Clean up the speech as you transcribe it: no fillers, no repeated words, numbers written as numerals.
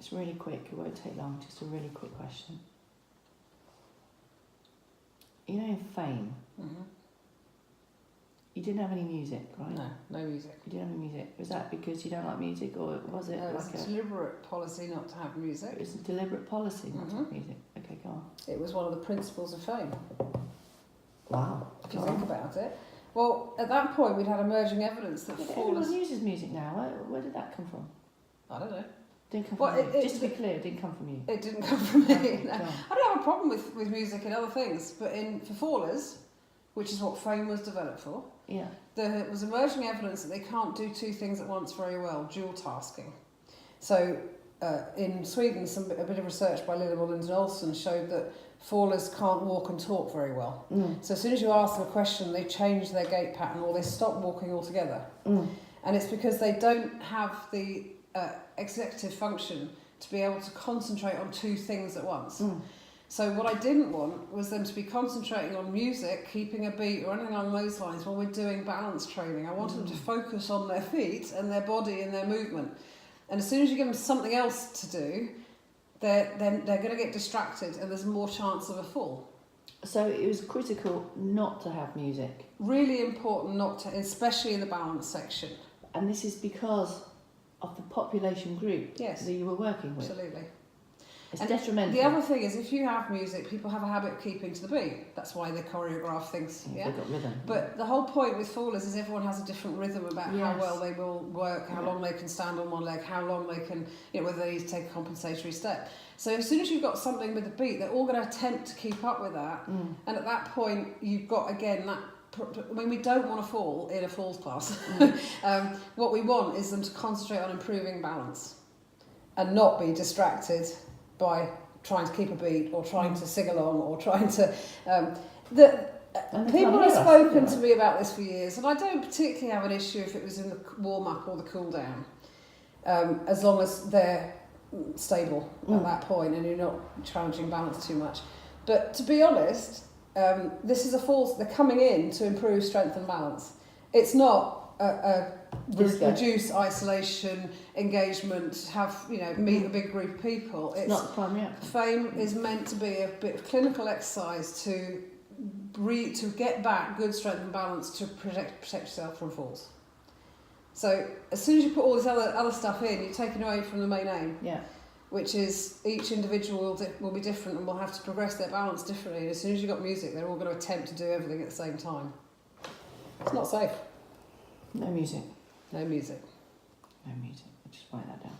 It's really quick, it won't take long, just a really quick question. You know, in Fame, you didn't have any music, right? No music. You didn't have any music. Was that because you don't like music, or was it No, it was like a deliberate policy not to have music. It was a deliberate policy not to have music. Okay, go on. It was one of the principles of Fame. Wow. If you think about it. Well, at that point, we'd had emerging evidence that everyone uses music now. Where did that come from? I don't know. Didn't come from you. Just to be clear, it didn't come from you. It didn't come from me. Okay, No. I don't have a problem with music and other things, but for Fallers, which is what Fame was developed for, there was emerging evidence that they can't do two things at once very well, dual tasking. So in Sweden, a bit of research by Lillemor and Olsen showed that Fallers can't walk and talk very well. So as soon as you ask them a question, they change their gait pattern or they stop walking altogether. And it's because they don't have the executive function to be able to concentrate on two things at once. So what I didn't want was them to be concentrating on music, keeping a beat or anything along those lines while we're doing balance training. I wanted them to focus on their feet and their body and their movement. And as soon as you give them something else to do, they're going to get distracted and there's more chance of a fall. So it was critical not to have music. Really important not to, especially in the balance section. And this is because of the population group that you were working with. Absolutely. It's detrimental. The other thing is, if you have music, people have a habit of keeping to the beat. That's why they choreograph things. They've got rhythm. But the whole point with Fallers is everyone has a different rhythm about how well they will work, how long they can stand on one leg, how long they can, whether they need to take a compensatory step. So as soon as you've got something with a beat, they're all going to attempt to keep up with that. And at that point, you've got, again, that. I mean, we don't want to fall in a falls class. What we want is them to concentrate on improving balance and not be distracted by trying to keep a beat or trying to sing along or trying to... people have spoken to me about this for years, and I don't particularly have an issue if it was in the warm-up or the cool-down, as long as they're stable at that point and you're not challenging balance too much. But to be honest... this is a false. They're coming in to improve strength and balance. It's not reduce isolation, engagement, meet a big group of people. It's not the primary outcome. Fame is meant to be a bit of clinical exercise to get back good strength and balance to protect yourself from falls. So as soon as you put all this other stuff in, you're taking away from the main aim. Yeah. Which is each individual will be different and will have to progress their balance differently. And as soon as you've got music, they're all going to attempt to do everything at the same time. It's not safe. No music. No music. No music. I'll just write that down.